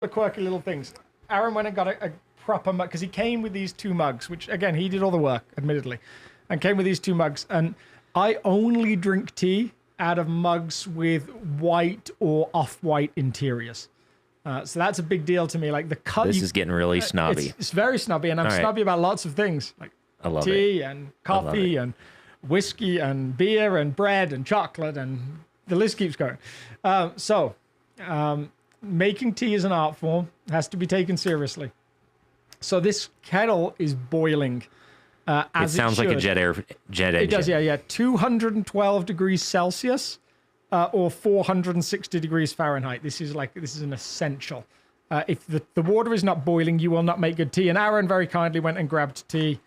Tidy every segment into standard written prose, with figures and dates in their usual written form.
the quirky little things. Aaron went and got a proper mug because he came with these 2 mugs, which again he did all the work, admittedly, and came with these 2 mugs. And I only drink tea out of mugs with white or off-white interiors. So that's a big deal to me. Like the cut. This is getting really snobby. It's very snobby, and I'm snobby about lots of things like tea and coffee and whiskey and beer and bread and chocolate, and the list keeps going. Making tea is an art form. It has to be taken seriously. So this kettle is boiling. As it sounds like a jet engine. It does, yeah. 212 degrees Celsius or 460 degrees Fahrenheit. This is an essential. If the water is not boiling, you will not make good tea. And Aaron very kindly went and grabbed tea.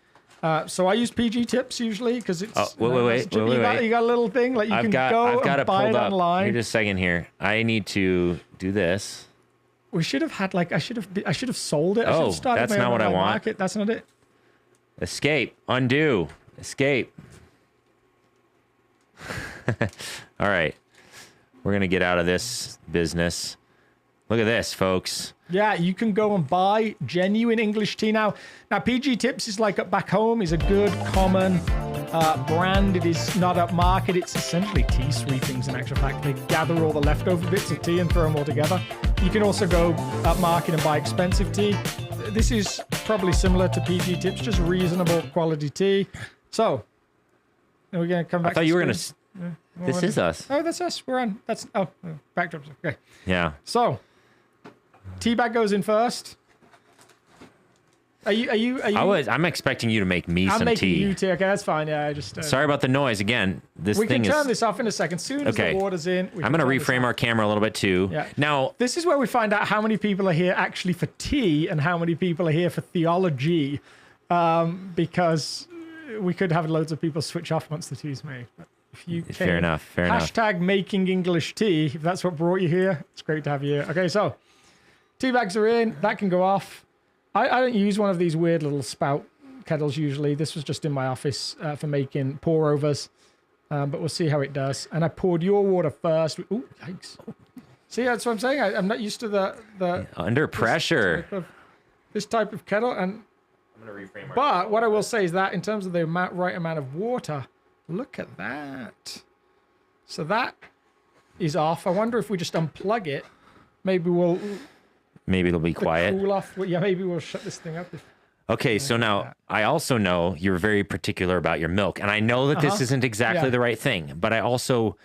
So I use PG Tips usually because it's. Oh, wait. You got a little thing like I've got it buy it online. Here, just a second here. I need to do this. We should have had I should have sold it. Oh, that's not what I want. Market. That's not it. Escape. Undo. Escape. All right. We're going to get out of this business. Look at this, folks. Yeah, you can go and buy genuine English tea now. Now, PG Tips is like back home is a good, common brand. It is not upmarket. It's essentially tea sweepings in actual fact. They gather all the leftover bits of tea and throw them all together. You can also go upmarket and buy expensive tea. This is probably similar to PG Tips, just reasonable quality tea. So, we're going to come back. I thought you were going to... This is us. Oh, that's us. We're on. That's... Oh, backdrops. Okay. Yeah. So, tea bag goes in first. Are you? I'm expecting you to make me some tea. I'm making you tea. Okay, that's fine. Yeah, I just. Sorry about the noise again. We can turn this off in a second. Soon as the water's in. I'm going to reframe our camera a little bit too. Yeah. Now, this is where we find out how many people are here actually for tea and how many people are here for theology, because we could have loads of people switch off once the tea's made. But if you can, fair enough. Hashtag making English tea. If that's what brought you here, it's great to have you here. Okay, so tea bags are in. That can go off. I don't use one of these weird little spout kettles usually. This was just in my office for making pour-overs, but we'll see how it does. And I poured your water first. Ooh, yikes. See, that's what I'm saying. I'm not used to the under pressure. This type of kettle. And I'm going to reframe. But what I will say is that in terms of the right amount of water, look at that. So that is off. I wonder if we just unplug it, maybe it'll be quiet. Cool off. Yeah, maybe we'll shut this thing up. Okay, so now I also know you're very particular about your milk, and I know that this isn't exactly the right thing, but I also,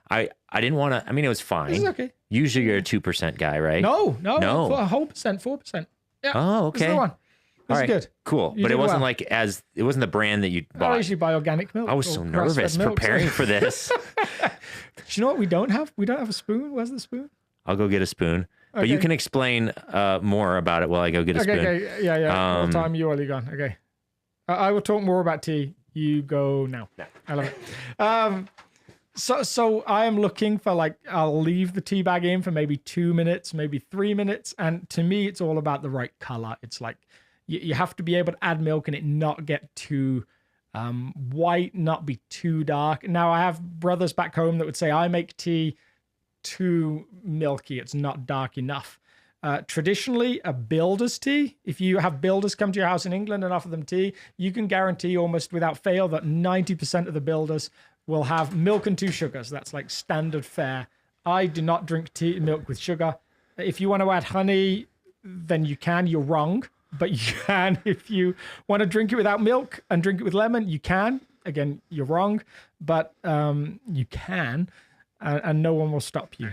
I didn't want to. I mean, it was fine. This is okay. Usually you're a 2% guy, right? No, a whole percent, 4%. Yeah. Oh, okay. This is the one. This is good. Cool. But it wasn't it wasn't the brand that you bought. I usually buy organic milk. I was so nervous preparing for this. Do you know what we don't have? We don't have a spoon. Where's the spoon? I'll go get a spoon. But you can explain more about it while I go get a spoon. Okay, yeah. What time are you already gone? Okay. I will talk more about tea. You go now. No. I love it. So I am looking for I'll leave the tea bag in for maybe 2 minutes, maybe 3 minutes. And to me, it's all about the right color. It's like you have to be able to add milk and it not get too white, not be too dark. Now, I have brothers back home that would say I make tea too milky, it's not dark enough. Traditionally, a builder's tea, if you have builders come to your house in England and offer them tea, you can guarantee almost without fail that 90% of the builders will have milk and 2 sugars. That's like standard fare. I do not drink milk with sugar. If you want to add honey, then you can. You're wrong, but you can. If you want to drink it without milk and drink it with lemon, you can. Again, you're wrong, but you can. And no one will stop you.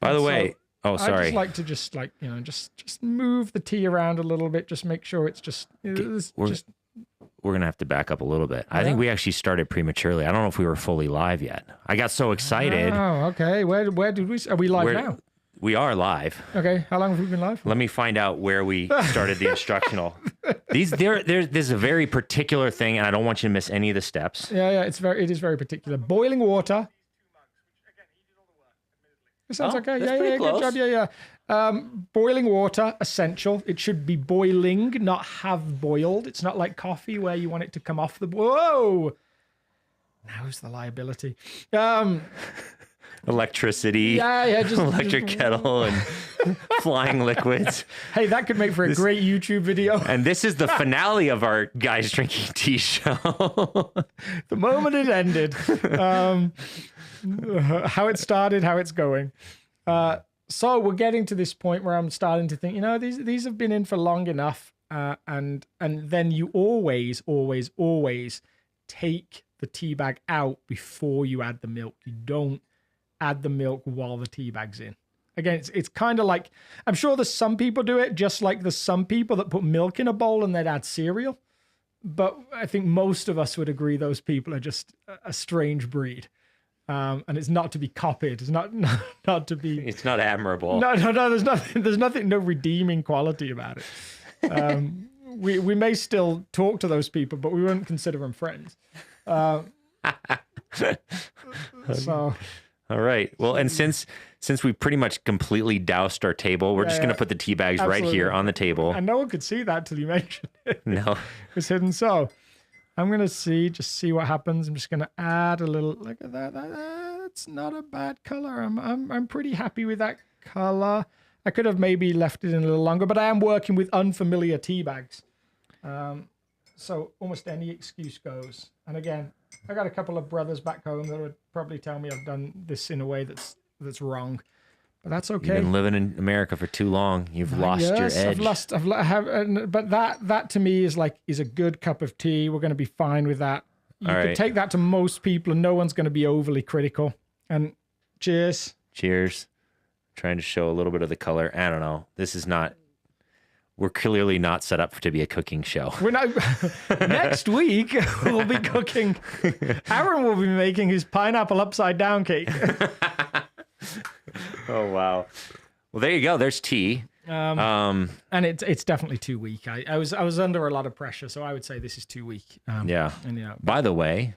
By the way, sorry. I just like to just move the tea around a little bit. Just make sure it's just. We're gonna have to back up a little bit. I think we actually started prematurely. I don't know if we were fully live yet. I got so excited. Oh, okay. Where did we? Are we live now? We are live. Okay. How long have we been live? Let me find out where we started the instructional. There's a very particular thing, and I don't want you to miss any of the steps. Yeah. It is very particular. Boiling water. It sounds okay. Yeah, close. Good job. Yeah. Boiling water, essential. It should be boiling, not have boiled. It's not like coffee where you want it to come off the... Whoa! Now's the liability. electricity, just electric kettle, and flying liquids. Hey, that could make for a great YouTube video. And this is the finale of our Guys Drinking Tea show. The moment it ended. How it started, how it's going. So we're getting to this point where I'm starting to think, these have been in for long enough. And then you always take the tea bag out before you add the milk. You don't add the milk while the tea bag's in. Again, it's kind of like, I'm sure there's some people do it, just like there's some people that put milk in a bowl and then add cereal. But I think most of us would agree those people are just a strange breed. And it's not to be copied. It's not to be. It's not admirable. No. There's nothing. No redeeming quality about it. We may still talk to those people, but we wouldn't consider them friends. So. All right. Well, and since we pretty much completely doused our table, we're just going to put the tea bags right here on the table. And no one could see that till you mentioned it. No. It's hidden. So I'm going to see what happens. I'm just going to add a little, look at that. That's not a bad color. I'm pretty happy with that color. I could have maybe left it in a little longer, but I am working with unfamiliar tea bags. So almost any excuse goes. And again, I got a couple of brothers back home that would probably tell me I've done this in a way that's wrong. But that's okay. You've been living in America for too long. You've lost your edge. But that to me is a good cup of tea. We're going to be fine with that. You could take that to most people and no one's going to be overly critical. And cheers. Cheers. Trying to show a little bit of the color. I don't know. We're clearly not set up to be a cooking show. We're not. Next week, we'll be cooking. Aaron will be making his pineapple upside down cake. Oh, wow. Well, there you go. There's tea. And it's definitely too weak. I was under a lot of pressure, so I would say this is too weak. Yeah. And, by the way,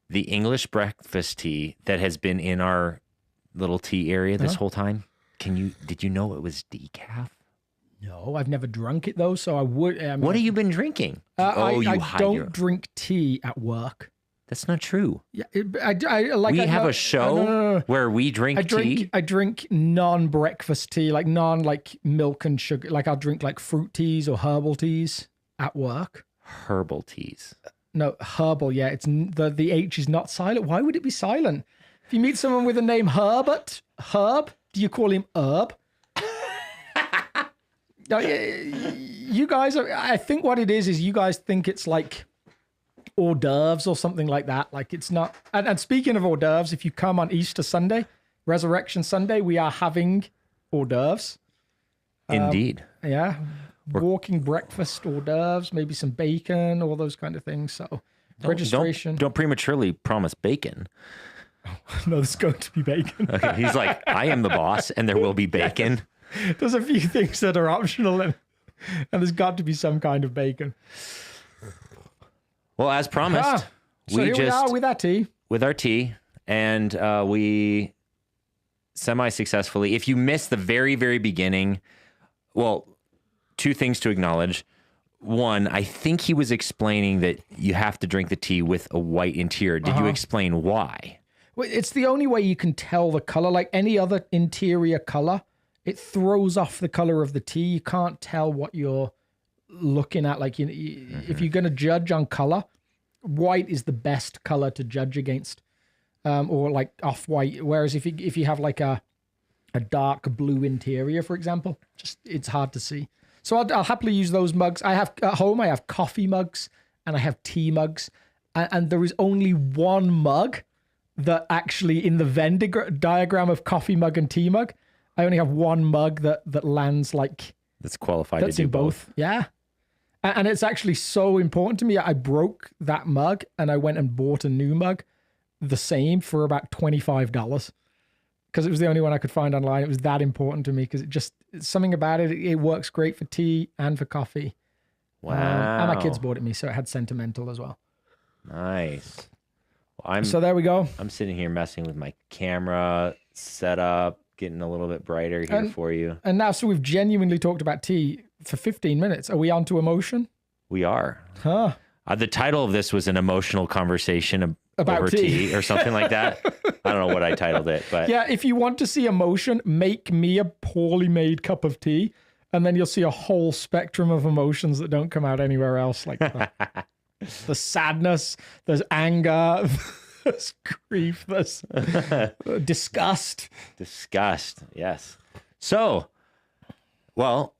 the English breakfast tea that has been in our little tea area this whole time, did you know it was decaf? No, I've never drunk it though, so I would. What have you been drinking? I don't drink tea at work. That's not true. Yeah, we have a show where we drink tea. I drink non-breakfast tea, like milk and sugar. Like I'll drink like fruit teas or herbal teas at work. Herbal teas. No, herbal. Yeah, it's the H is not silent. Why would it be silent? If you meet someone with a name Herb, do you call him Herb? You guys I think what it is you guys think it's like hors d'oeuvres or something like that. Like it's not. And speaking of hors d'oeuvres, if you come on Easter Sunday, Resurrection Sunday, we are having hors d'oeuvres. Indeed. Yeah. Walking breakfast, hors d'oeuvres, maybe some bacon, all those kind of things. So registration. Don't prematurely promise bacon. No, there's going to be bacon. Okay, he's like, I am the boss and there will be bacon. Yes. There's a few things that are optional and there's got to be some kind of bacon. Well, as promised, we are with our tea. With our tea, and we semi-successfully, if you missed the very, very beginning, well, two things to acknowledge. One, I think he was explaining that you have to drink the tea with a white interior. Did you explain why? Well, it's the only way you can tell the color. Like any other interior color, it throws off the color of the tea. You can't tell what you're looking at. Like if you're going to judge on color, white is the best color to judge against, or like off-white. Whereas if you have like a dark blue interior, for example, it's hard to see. So I'll happily use those mugs. I have at home, I have coffee mugs and I have tea mugs. And there is only one mug that actually in the Venn diagram of coffee mug and tea mug, I only have one mug that lands like... That's qualified to do in both. Yeah. And it's actually so important to me. I broke that mug and I went and bought a new mug, the same, for about $25. Because it was the only one I could find online. It was that important to me because something about it, it works great for tea and for coffee. Wow. And my kids bought it me, so it had sentimental as well. Nice. Well, so there we go. I'm sitting here messing with my camera setup, getting a little bit brighter here for you. And now, so we've genuinely talked about tea for 15 minutes. Are we on to emotion? We are. Huh. The title of this was an emotional conversation About over tea or something like that. I don't know what I titled it, but yeah, if you want to see emotion, make me a poorly made cup of tea, and then you'll see a whole spectrum of emotions that don't come out anywhere else, like the sadness, there's anger, there's grief, there's disgust. Disgust, yes. So, well,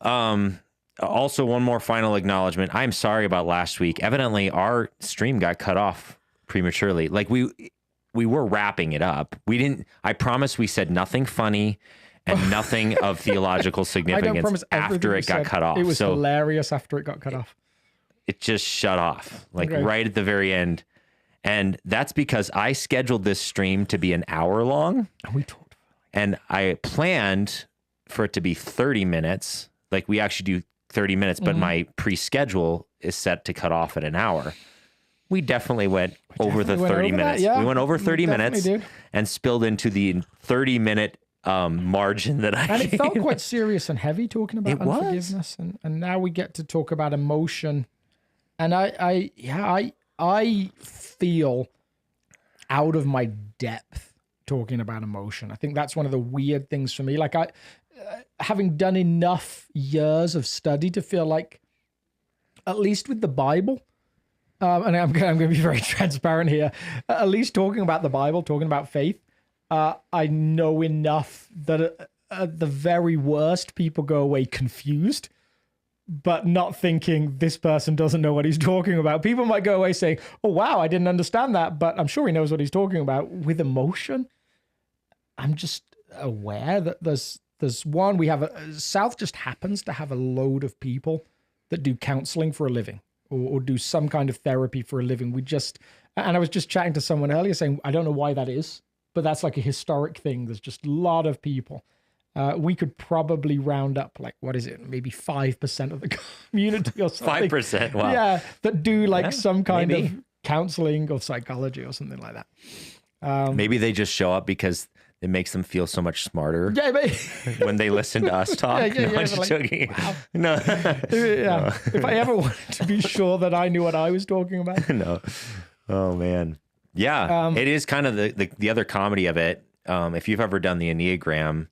also one more final acknowledgement. I'm sorry about last week. Evidently, our stream got cut off prematurely. Like we were wrapping it up. I promise we said nothing funny and nothing of theological significance after it got cut off. It was hilarious after it got cut off. It just shut off, like right at the very end. And that's because I scheduled this stream to be an hour long. And I planned for it to be 30 minutes. Like we actually do 30 minutes, but my pre-schedule is set to cut off at an hour. We definitely went over the 30 minutes. We went over 30 minutes and spilled into the 30-minute margin that I And gave. it felt quite serious and heavy talking about unforgiveness. And now we get to talk about emotion. And I feel out of my depth talking about emotion. I think that's one of the weird things for me. Like having done enough years of study to feel like, at least with the Bible, and I'm going to be very transparent here, at least talking about the Bible, talking about faith, I know enough that at the very worst, people go away confused, but not thinking this person doesn't know what he's talking about. People might go away saying, oh, wow, I didn't understand that, but I'm sure he knows what he's talking about. With emotion, I'm just aware that there's one, we have South just happens to have a load of people that do counseling for a living or do some kind of therapy for a living. And I was just chatting to someone earlier saying, I don't know why that is, but that's like a historic thing. There's just a lot of people. We could probably round up like, what is it? Maybe 5% of the community or something. 5%, wow. Yeah, that do like some kind of counseling or psychology or something like that. Maybe they just show up because it makes them feel so much smarter when they listen to us talk. I'm just joking. Wow. No. No. If I ever wanted to be sure that I knew what I was talking about. No. Oh, man. Yeah. It is kind of the other comedy of it. If you've ever done the Enneagram,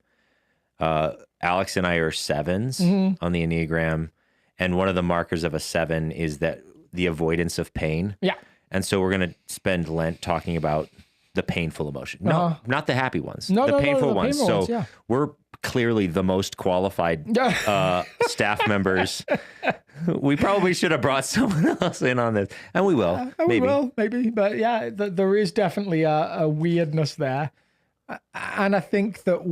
Alex and I are 7s on the Enneagram. And one of the markers of a 7 is that the avoidance of pain. Yeah. And so we're going to spend Lent talking about the painful emotion. No, not the happy ones. The painful ones. So we're clearly the most qualified staff members. We probably should have brought someone else in on this. And we will. Maybe. But yeah, there is definitely a weirdness there. And I think that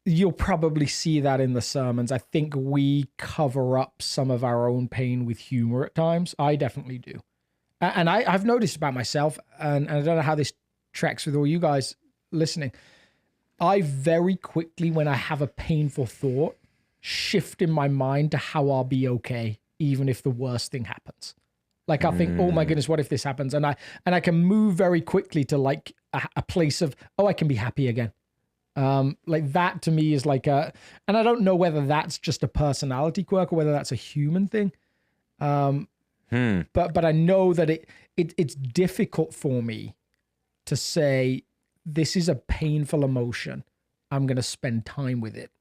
you'll probably see that in the sermons. I think we cover up some of our own pain with humor at times. I definitely do. And I've noticed about myself, and I don't know how this tracks with all you guys listening. I very quickly, when I have a painful thought, shift in my mind to how I'll be okay, even if the worst thing happens. Like I'll think, oh my goodness, what if this happens? And I can move very quickly to like a place of, oh, I can be happy again. Like that to me is like and I don't know whether that's just a personality quirk or whether that's a human thing. But I know that it's difficult for me to say, this is a painful emotion. I'm going to spend time with it.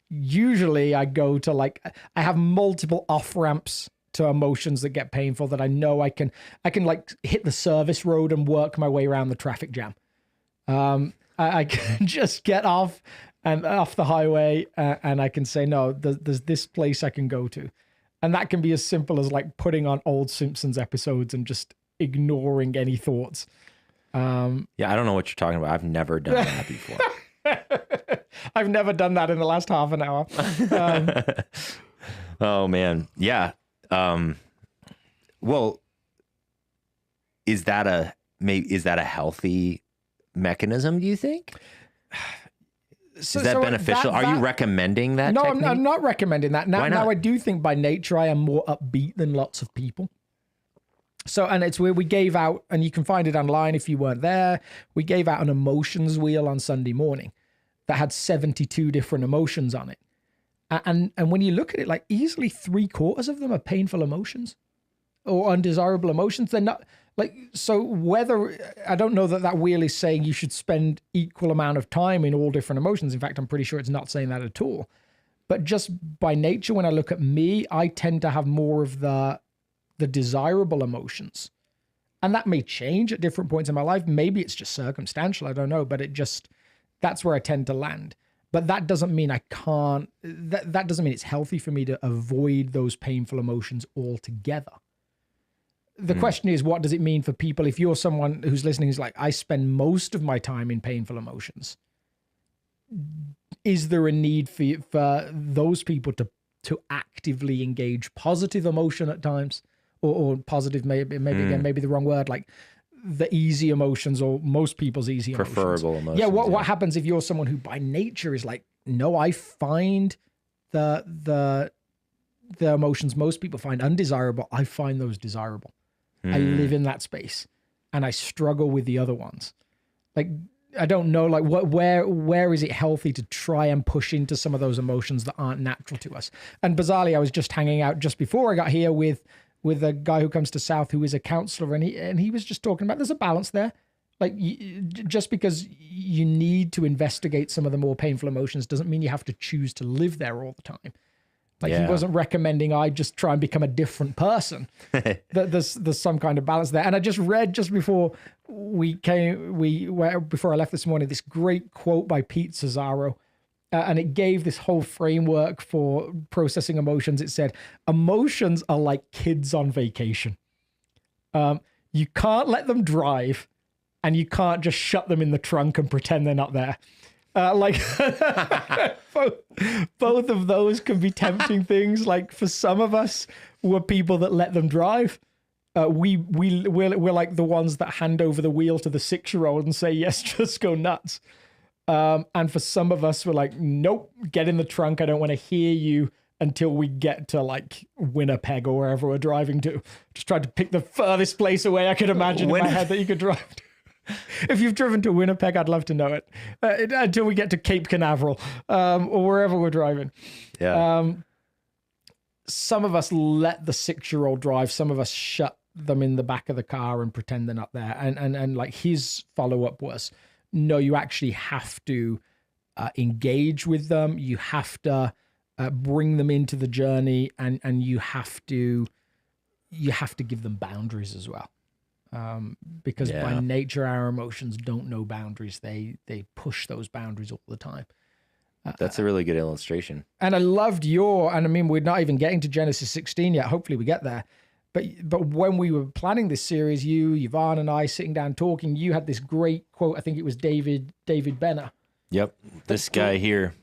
Usually I go to like, I have multiple off ramps to emotions that get painful that I know I can like hit the service road and work my way around the traffic jam. I can just get off the highway and I can say, no, there's this place I can go to. And that can be as simple as like putting on old Simpsons episodes and just ignoring any thoughts. Yeah, I don't know what you're talking about. I've never done that before. I've never done that in the last half an hour. Oh, man. Yeah. Well, is that a healthy mechanism, do you think? Is that beneficial? Are you recommending that technique? No, I'm not recommending that. Now, I do think by nature I am more upbeat than lots of people. So, and it's where we gave out, and you can find it online if you weren't there, we gave out an emotions wheel on Sunday morning that had 72 different emotions on it. And when you look at it, like easily 3/4 of them are painful emotions. or undesirable emotions, they're not like, so whether, I don't know that wheel is saying you should spend equal amount of time in all different emotions. In fact, I'm pretty sure it's not saying that at all. But just by nature, when I look at me, I tend to have more of the desirable emotions. And that may change at different points in my life. Maybe it's just circumstantial, I don't know, but that's where I tend to land. But that doesn't mean I can't, that doesn't mean it's healthy for me to avoid those painful emotions altogether. The question is, what does it mean for people? If you're someone who's listening who's like, I spend most of my time in painful emotions, is there a need for those people to actively engage positive emotion at times? Or positive, maybe the wrong word, like the easy emotions, or most people's easy preferable emotions. Yeah, what happens if you're someone who by nature is like, no, I find the emotions most people find undesirable, I find those desirable. I live in that space and I struggle with the other ones. Like, I don't know, like where is it healthy to try and push into some of those emotions that aren't natural to us? And bizarrely, I was just hanging out just before I got here with a guy who comes to South who is a counselor, and he was just talking about there's a balance there. Like, just because you need to investigate some of the more painful emotions doesn't mean you have to choose to live there all the time. Like, he wasn't recommending I just try and become a different person. There's some kind of balance there. And I just read just before before I left this morning, this great quote by Pete Cesaro. And it gave this whole framework for processing emotions. It said, emotions are like kids on vacation. You can't let them drive, and you can't just shut them in the trunk and pretend they're not there. Both of those can be tempting things. Like, for some of us, we're people that let them drive. We're like the ones that hand over the wheel to the 6-year-old and say, yes, just go nuts. And for some of us, we're like, nope, get in the trunk. I don't want to hear you until we get to like Winnipeg or wherever we're driving to. Just tried to pick the furthest place away I could imagine in my head that you could drive to. If you've driven to Winnipeg, I'd love to know it. Until we get to Cape Canaveral, or wherever we're driving. Yeah. Some of us let the 6-year-old drive. Some of us shut them in the back of the car and pretend they're not there. And like, his follow-up was, no, you actually have to engage with them. You have to bring them into the journey, and you have to give them boundaries as well. Because by nature, our emotions don't know boundaries. They push those boundaries all the time. That's a really good illustration. And I loved and I mean, we're not even getting to Genesis 16 yet. Hopefully we get there. But when we were planning this series, you, Yvonne, and I sitting down talking, you had this great quote. I think it was David Benner. Yep, this guy here.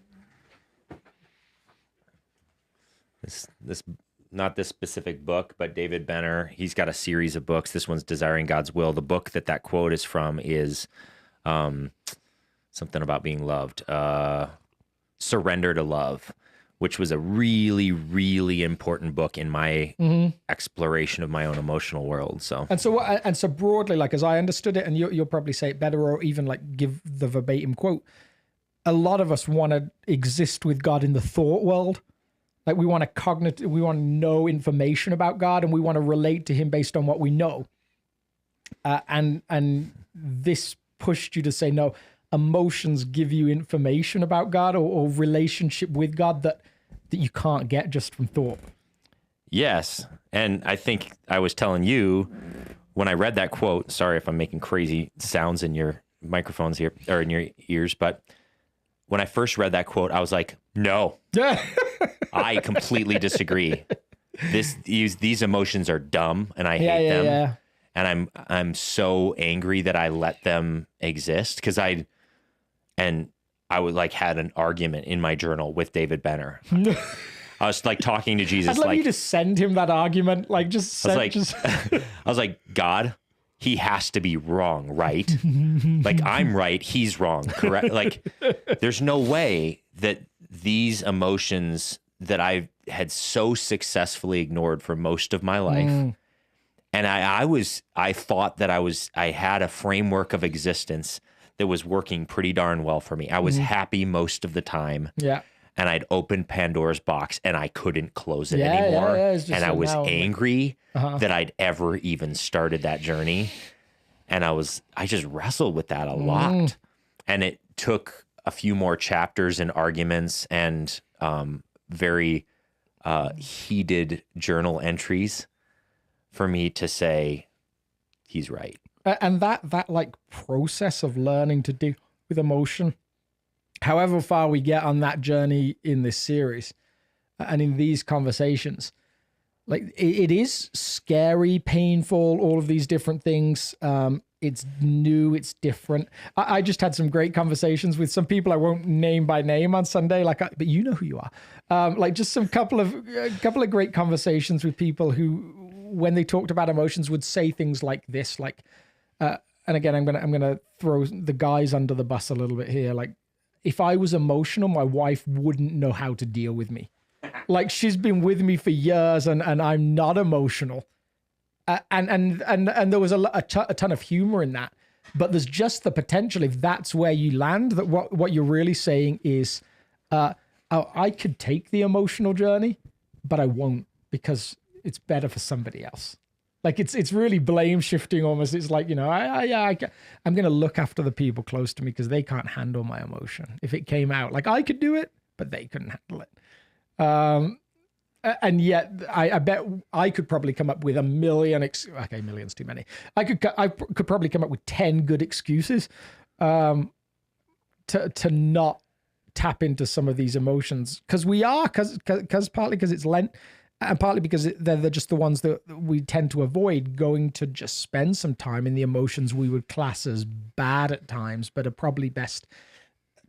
This not this specific book, but David Benner. He's got a series of books. This one's Desiring God's Will. The book that quote is from is something about being loved. Surrender to Love, which was a really, really important book in my exploration of my own emotional world. So so broadly, like, as I understood it, and you'll probably say it better, or even like give the verbatim quote, a lot of us want to exist with God in the thought world. Like, we want to know information about God, and we want to relate to him based on what we know. And this pushed you to say, no, emotions give you information about God, or relationship with God that you can't get just from thought. Yes. And I think I was telling you when I read that quote, sorry if I'm making crazy sounds in your microphones here or in your ears, but when I first read that quote, I was like, no, I completely disagree. These emotions are dumb, and I hate them. Yeah. And I'm so angry that I let them exist, because I would like had an argument in my journal with David Benner. I was like talking to Jesus. I'd love you to send him that argument. Like, I was like, God, he has to be wrong, right? Like, I'm right, he's wrong, correct? Like, there's no way that these emotions that I had so successfully ignored for most of my life, and I thought that I had a framework of existence that was working pretty darn well for me. I was happy most of the time. Yeah. and I'd opened Pandora's box and I couldn't close it anymore. And I was angry that I'd ever even started that journey. And I just wrestled with that a lot. And it took a few more chapters and arguments and very heated journal entries for me to say, he's right. And that like process of learning to deal with emotion, however far we get on that journey in this series and in these conversations, like it is scary, painful, all of these different things. It's new, it's different. I just had some great conversations with some people I won't name by name on Sunday, but you know who you are. Like just a couple of great conversations with people who, when they talked about emotions, would say things like this, like, and again, I'm gonna throw the guys under the bus a little bit here. Like, if I was emotional, my wife wouldn't know how to deal with me. Like, she's been with me for years, and I'm not emotional. And there was a ton of humor in that, but there's just the potential, if that's where you land, that what you're really saying is, I could take the emotional journey, but I won't, because it's better for somebody else. Like it's really blame shifting almost. It's like, I'm going to look after the people close to me because they can't handle my emotion. If it came out, like I could do it, but they couldn't handle it. And yet I bet I could probably come up with a million, okay, million's too many. I could probably come up with 10 good excuses to not tap into some of these emotions. Because partly because it's Lent, and partly because they're just the ones that we tend to avoid, going to just spend some time in the emotions we would class as bad at times, but are probably best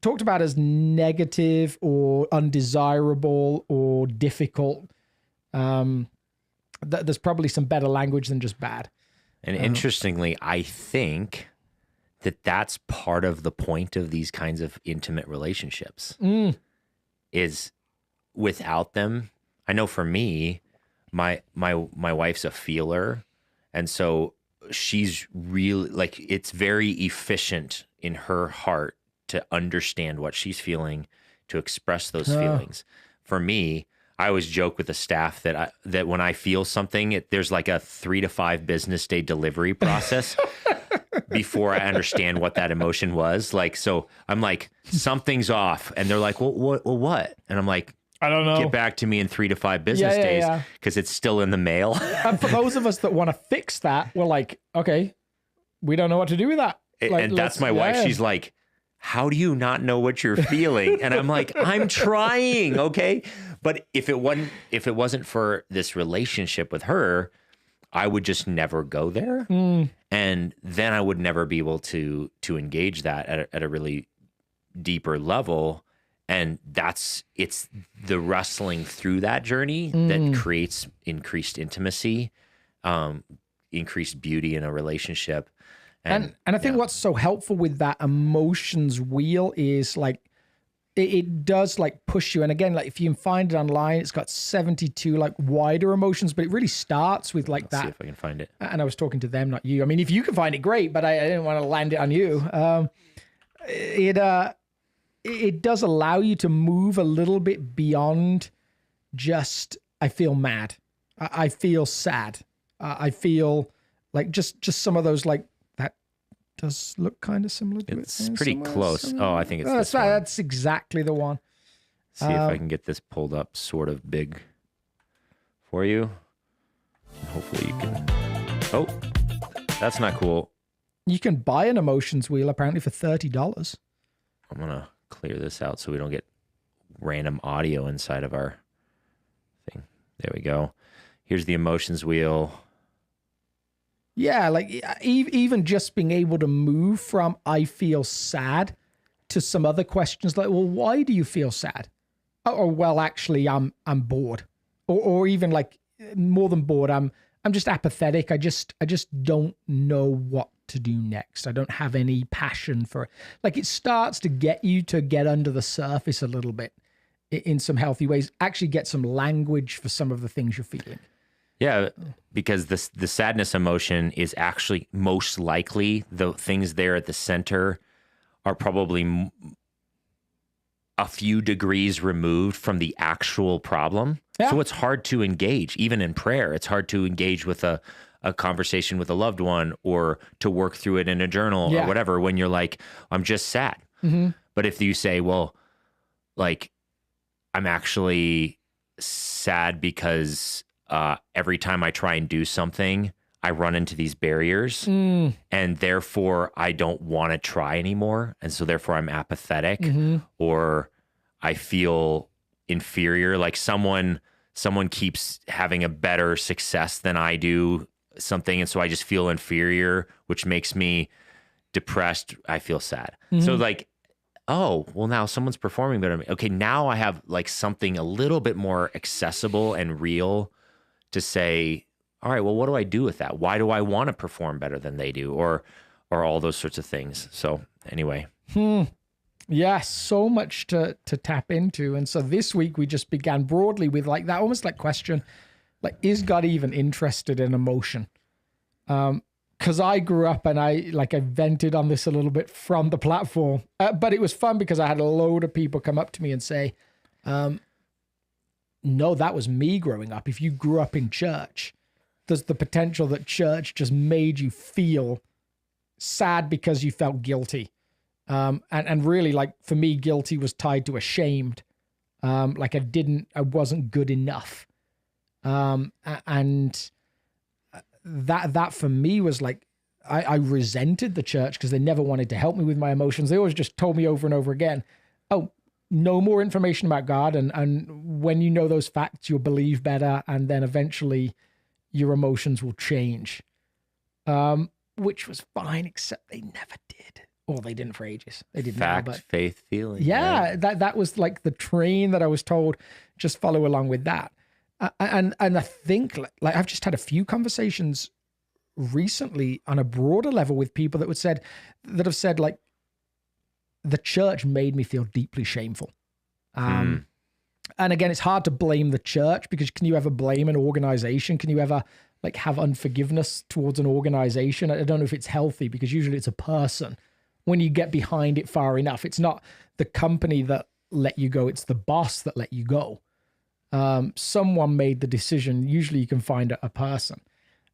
talked about as negative or undesirable or difficult. There's probably some better language than just bad. And interestingly, I think that that's part of the point of these kinds of intimate relationships is without them. I know for me, my wife's a feeler. And so she's really like, it's very efficient in her heart to understand what she's feeling, to express those feelings. For me, I always joke with the staff that when I feel something, there's like a 3 to 5 business day delivery process before I understand what that emotion was. Like, so I'm like, something's off. And they're like, well, what? And I'm like, I don't know. Get back to me in 3 to 5 business days because it's still in the mail. And for those of us that want to fix that, we're like, okay, we don't know what to do with that. Like, and that's my wife. She's like, how do you not know what you're feeling? And I'm like, I'm trying, okay? But if it wasn't for this relationship with her, I would just never go there. And then I would never be able to engage that at a really deeper level. And it's the wrestling through that journey that creates increased intimacy, increased beauty in a relationship. And I think what's so helpful with that emotions wheel is like, it does like push you. And again, like if you can find it online, it's got 72 like wider emotions, but it really starts with like that. See if I can find it. And I was talking to them, not you. I mean, if you can find it, great, but I didn't want to land it on you. It does allow you to move a little bit beyond just, I feel mad. I feel sad. I feel like just some of those, like that does look kind of similar to it's pretty close. Oh, I think it's this one. one. That's exactly the one. See if I can get this pulled up sort of big for you. Hopefully you can. Oh, that's not cool. You can buy an emotions wheel apparently for $30. I'm going to clear this out so we don't get random audio inside of our thing. There we go. Here's the emotions wheel. Yeah, like even just being able to move from I feel sad to some other questions like, well, why do you feel sad? Or well, actually, I'm bored. Or even like more than bored, I'm just apathetic. I just don't know what to do next. I don't have any passion for it. Like it starts to get you to get under the surface a little bit in some healthy ways. Actually get some language for some of the things you're feeling. Yeah, because the sadness emotion is actually most likely the things there at the center are probably a few degrees removed from the actual problem. Yeah. So it's hard to engage, even in prayer. It's hard to engage with a conversation with a loved one or to work through it in a journal or whatever when you're like, I'm just sad. But if you say, well, like, I'm actually sad because every time I try and do something, I run into these barriers and therefore I don't want to try anymore. And so therefore I'm apathetic or I feel inferior. Like someone keeps having a better success than I do something. And so I just feel inferior, which makes me depressed. I feel sad. So like, oh, well now someone's performing better than me. Okay. Now I have like something a little bit more accessible and real to say, all right, well, what do I do with that? Why do I want to perform better than they do? Or all those sorts of things. So anyway. Yeah, so much to tap into. And so this week we just began broadly with like that almost like question, like, is God even interested in emotion? Because I grew up and I vented on this a little bit from the platform, but it was fun because I had a load of people come up to me and say, no, that was me growing up. If you grew up in church, there's the potential that church just made you feel sad because you felt guilty. And really, like, for me, guilty was tied to ashamed. Like I wasn't good enough. And that for me was like, I resented the church because they never wanted to help me with my emotions. They always just told me over and over again, oh, no more information about God. And when you know those facts, you'll believe better. And then eventually your emotions will change. Which was fine, except they never did. Or they didn't for ages. They didn't. Fact, faith, feeling. Yeah, that was like the train that I was told, just follow along with that. And I think like I've just had a few conversations recently on a broader level with people that have said like, the church made me feel deeply shameful. And again, it's hard to blame the church because can you ever blame an organization? Can you ever like have unforgiveness towards an organization? I don't know if it's healthy because usually it's a person. When you get behind it far enough, it's not the company that let you go. It's the boss that let you go. Someone made the decision. Usually you can find a person.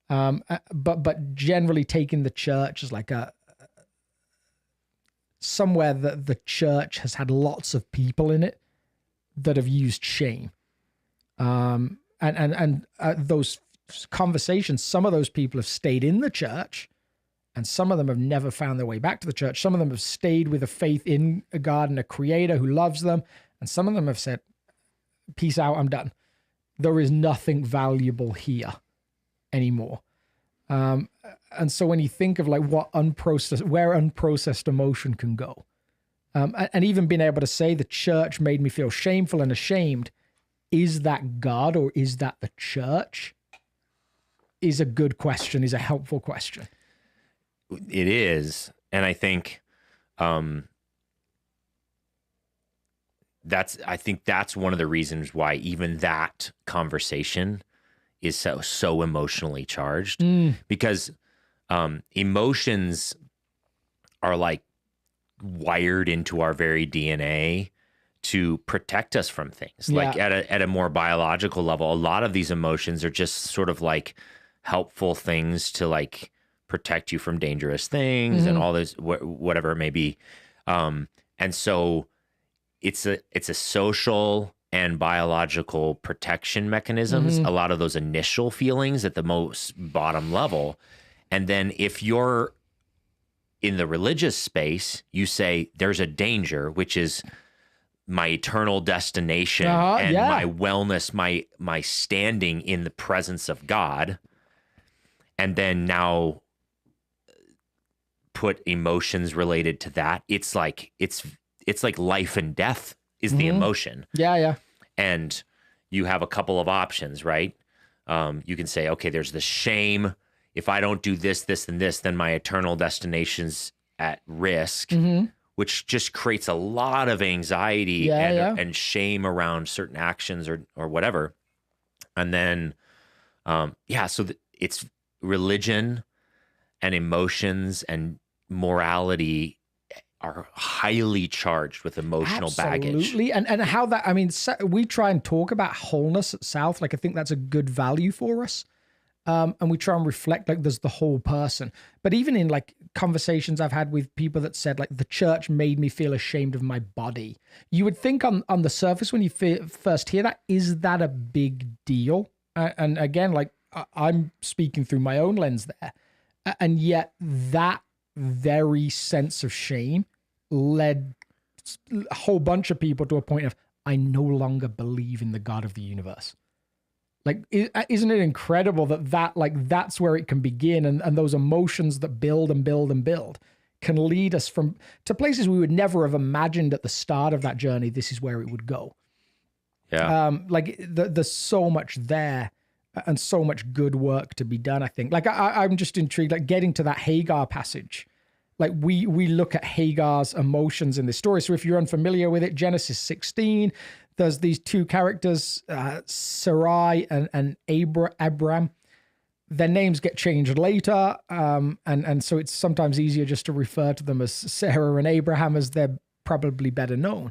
But generally taking the church as like somewhere that the church has had lots of people in it that have used shame. And those conversations, some of those people have stayed in the church and some of them have never found their way back to the church. Some of them have stayed with a faith in a God and a creator who loves them. And some of them have said, peace out, I'm done. There is nothing valuable here anymore. And so when you think of like where unprocessed emotion can go, and even being able to say the church made me feel shameful and ashamed, is that God or is that the church? Is a good question, is a helpful question. It is. And I think that's one of the reasons why even that conversation is so emotionally charged, because emotions are like wired into our very DNA to protect us from things. Like at a more biological level, a lot of these emotions are just sort of like helpful things to like protect you from dangerous things and all this, whatever it may be. And so it's a social and biological protection mechanisms, a lot of those initial feelings at the most bottom level. And then if you're in the religious space, you say there's a danger, which is my eternal destination and my wellness, my standing in the presence of God. And then now put emotions related to that. It's like life and death is the emotion. Yeah. And you have a couple of options, right? You can say, okay, there's the shame. If I don't do this, this, and this, then my eternal destination's at risk, which just creates a lot of anxiety and shame around certain actions or whatever. And then, so it's religion and emotions and morality are highly charged with emotional baggage. Absolutely. And how that, I mean, we try and talk about wholeness at South. Like, I think that's a good value for us. And we try and reflect like there's the whole person. But even in like conversations I've had with people that said like the church made me feel ashamed of my body. You would think on the surface when you first hear that, is that a big deal? And again, like I'm speaking through my own lens there. And yet that very sense of shame led a whole bunch of people to a point of, I no longer believe in the God of the universe. Like, isn't it incredible that like that's where it can begin, and those emotions that build and build and build can lead us to places we would never have imagined at the start of that journey. This is where it would go. Yeah. Like there's so much there and so much good work to be done. I think. Like I'm just intrigued. Like getting to that Hagar passage. Like we look at Hagar's emotions in this story. So if you're unfamiliar with it, Genesis 16. There's these two characters, Sarai and Abram. Their names get changed later, and so it's sometimes easier just to refer to them as Sarah and Abraham, as they're probably better known.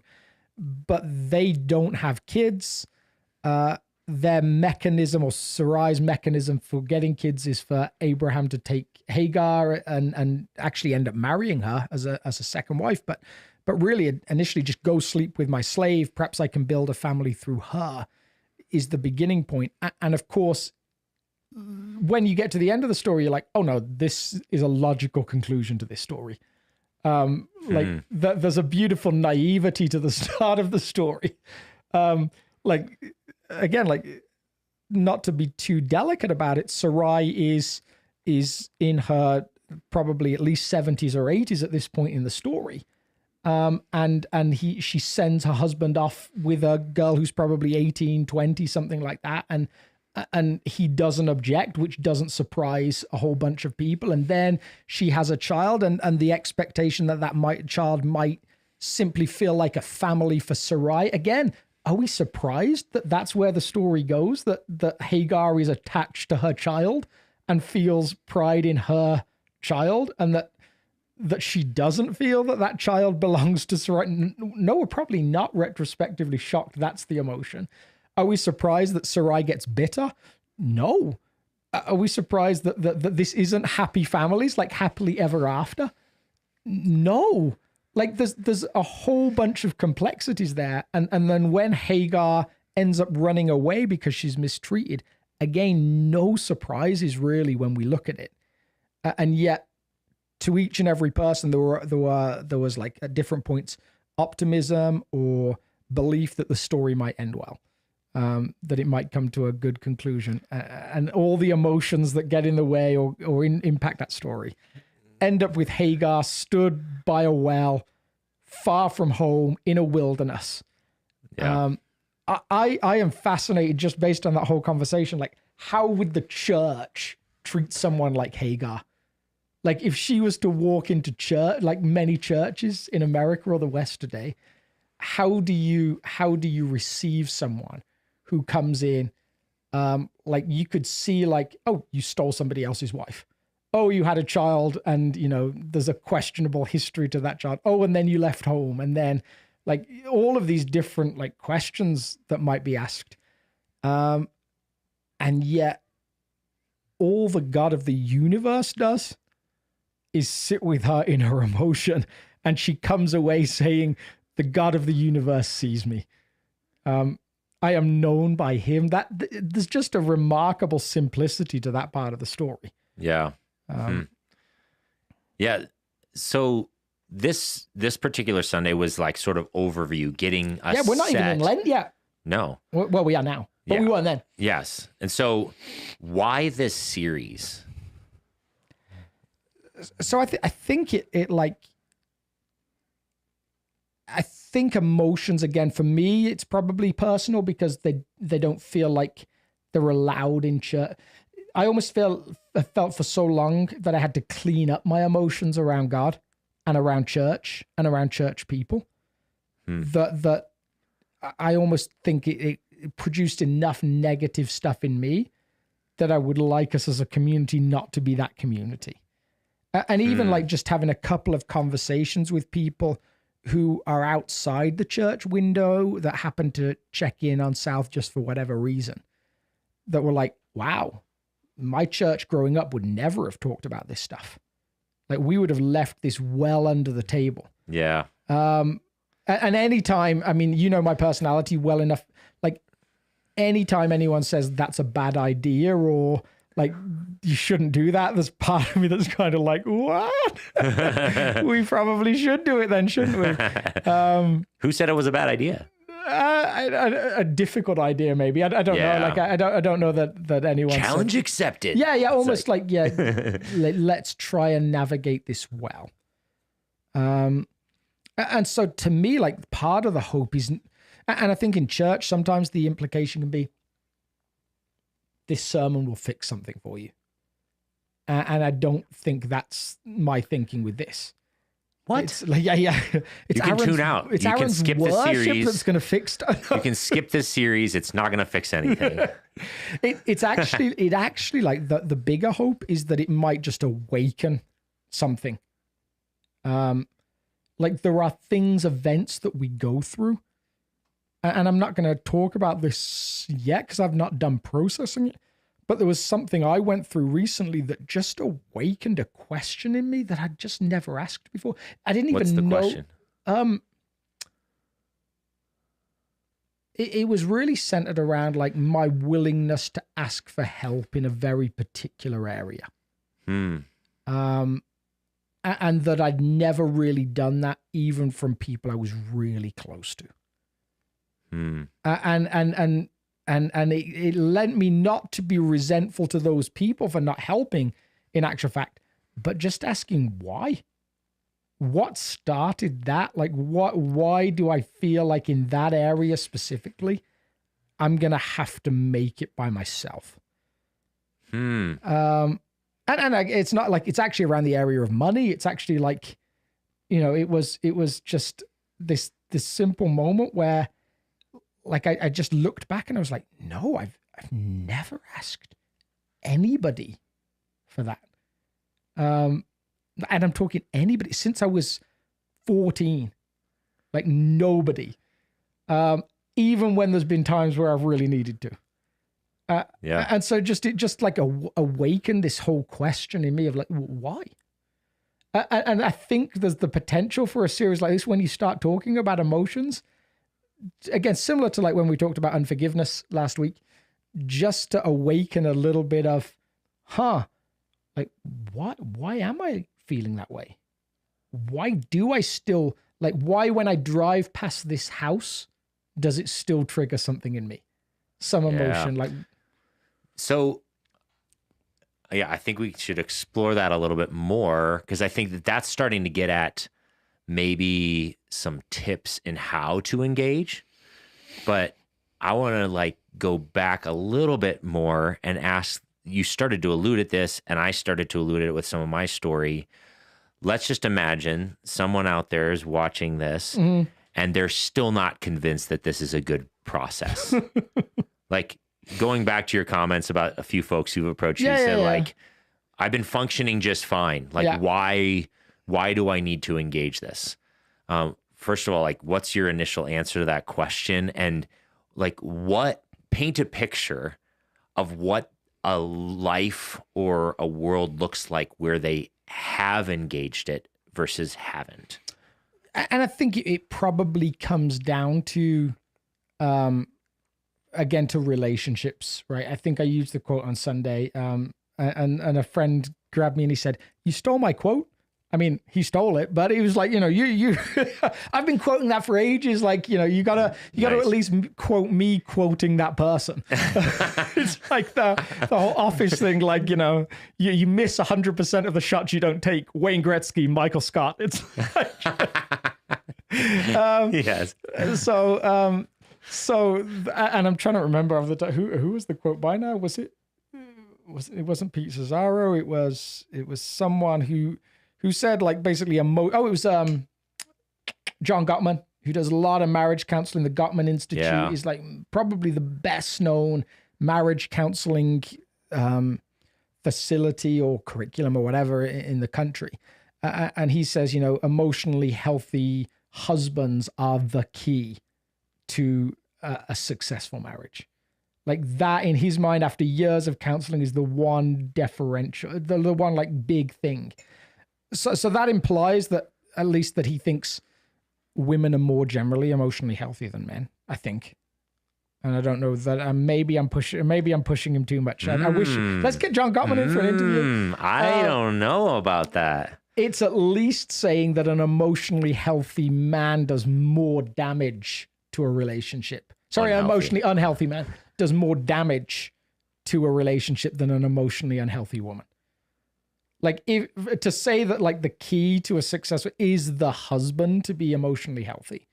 But they don't have kids. Their mechanism, or Sarai's mechanism for getting kids, is for Abraham to take Hagar and actually end up marrying her as a second wife. But really, initially, just go sleep with my slave. Perhaps I can build a family through her, is the beginning point. And of course, when you get to the end of the story, you're like, oh no, this is a logical conclusion to this story. There's a beautiful naivety to the start of the story. Like, again, like, not to be too delicate about it, Sarai is in her probably at least 70s or 80s at this point in the story. And she sends her husband off with a girl who's probably 18, 20, something like that. And he doesn't object, which doesn't surprise a whole bunch of people. And then she has a child, and the expectation that child might simply feel like a family for Sarai. Again, are we surprised that that's where the story goes? That Hagar is attached to her child and feels pride in her child, and that she doesn't feel that child belongs to Sarai? No, we're probably not retrospectively shocked that's the emotion. Are we surprised that Sarai gets bitter? No. Are we surprised that this isn't happy families, like happily ever after? No. Like there's a whole bunch of complexities there. And then when Hagar ends up running away because she's mistreated, again, no surprises really when we look at it. And yet, to each and every person, there was like at different points optimism or belief that the story might end well, that it might come to a good conclusion, and all the emotions that get in the way or impact that story end up with Hagar stood by a well, far from home in a wilderness. Yeah. I am fascinated just based on that whole conversation. Like, how would the church treat someone like Hagar? Like, if she was to walk into church, like many churches in America or the West today, how do you receive someone who comes in? Like, you could see, like, oh, you stole somebody else's wife. Oh, you had a child, and there's a questionable history to that child. Oh, and then you left home, and then like all of these different like questions that might be asked, and yet all the God of the universe does is sit with her in her emotion, and she comes away saying, the God of the universe sees me. I am known by him. There's just a remarkable simplicity to that part of the story. Yeah. Yeah. So this particular Sunday was like sort of overview, getting us. Yeah, we're not even in Lent yet. No. Well, we are now, but we weren't then. Yes. And so why this series? So I think I think emotions, again, for me, it's probably personal because they don't feel like they're allowed in church. I almost felt for so long that I had to clean up my emotions around God and around church and around church people. That I almost think it produced enough negative stuff in me that I would like us as a community not to be that community. And even like just having a couple of conversations with people who are outside the church window that happen to check in on South just for whatever reason, that were like, wow, my church growing up would never have talked about this stuff. Like, we would have left this well under the table. Yeah. And anytime, I mean, you know my personality well enough, like anytime anyone says that's a bad idea or like you shouldn't do that, there's part of me that's kind of like, what? We probably should do it then, shouldn't we? Who said it was a bad idea? A difficult idea, maybe. I don't know. Like I don't know that anyone challenge accepted. Yeah, almost like let's try and navigate this well. And so to me, like part of the hope is, and I think in church sometimes the implication can be, this sermon will fix something for you, and I don't think that's my thinking with this. What? It's like, it's you can tune out. It's you can Aaron's skip the series. That's going to fix stuff. You can skip this series. It's not going to fix anything. It actually like the bigger hope is that it might just awaken something. Like there are events that we go through, and I'm not going to talk about this yet because I've not done processing it. But there was something I went through recently that just awakened a question in me that I'd just never asked before. I didn't even know. What's the question? It was really centered around like my willingness to ask for help in a very particular area. And that I'd never really done that, even from people I was really close to. And it led me not to be resentful to those people for not helping, in actual fact, but just asking why. What started that? Like, why do I feel like in that area specifically, I'm going to have to make it by myself? And it's not like, it's actually around the area of money. It's actually like, you know, it was just this simple moment where, like, I just looked back and I was like, no, I've never asked anybody for that. And I'm talking anybody since I was 14, like nobody. Even when there's been times where I've really needed to. And so it just like awakened this whole question in me of like, why? And I think there's the potential for a series like this when you start talking about emotions. Again, similar to like when we talked about unforgiveness last week, just to awaken a little bit of, like, why am I feeling that way? Why do I still, like, why when I drive past this house, does it still trigger something in me? Some emotion, like. So, yeah, I think we should explore that a little bit more, because I think that's starting to get at maybe some tips in how to engage. But I want to like go back a little bit more and ask, you started to allude at this and I started to allude at it with some of my story. Let's just imagine someone out there is watching this and they're still not convinced that this is a good process. Like going back to your comments about a few folks who've approached you and said like, I've been functioning just fine. Like why do I need to engage this? First of all, like, what's your initial answer to that question? And like, paint a picture of what a life or a world looks like where they have engaged it versus haven't. And I think it probably comes down to, again, to relationships, right? I think I used the quote on Sunday, and a friend grabbed me and he said, "You stole my quote." I mean, he stole it, but he was like, you know, you I've been quoting that for ages. Like, you know, you gotta at least quote me quoting that person. It's like the whole Office thing. Like, you know, you miss 100% of the shots you don't take. Wayne Gretzky, Michael Scott. It's like, yes. So, and I'm trying to remember of the time, who was the quote by now? It wasn't Pete Cesaro. It was someone who said like basically it was John Gottman, who does a lot of marriage counseling. The Gottman Institute is like probably the best known marriage counseling thing facility or curriculum or whatever in the country. And he says, emotionally healthy husbands are the key to a successful marriage. Like that in his mind, after years of counseling, is the one differential, the one like big thing. So that implies that at least that he thinks women are more generally emotionally healthy than men, I think. And I don't know that maybe I'm pushing him too much. I wish, let's get John Gottman in for an interview. I don't know about that. It's at least saying that an emotionally healthy man does more damage to a relationship. Sorry, an emotionally unhealthy man does more damage to a relationship than an emotionally unhealthy woman. Like, if to say that like the key to a successful is the husband to be emotionally healthy,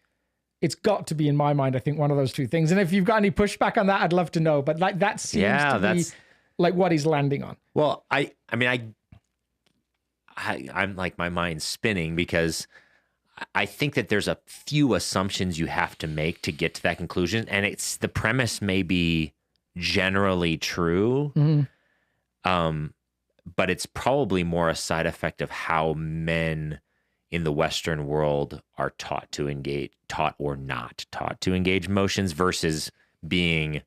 it's got to be, in my mind, I think, one of those two things. And if you've got any pushback on that, I'd love to know. But like that seems to be like what he's landing on. Well, I'm like, my mind's spinning because I think that there's a few assumptions you have to make to get to that conclusion, and it's the premise may be generally true, but it's probably more a side effect of how men in the Western world are taught or not taught to engage emotions versus being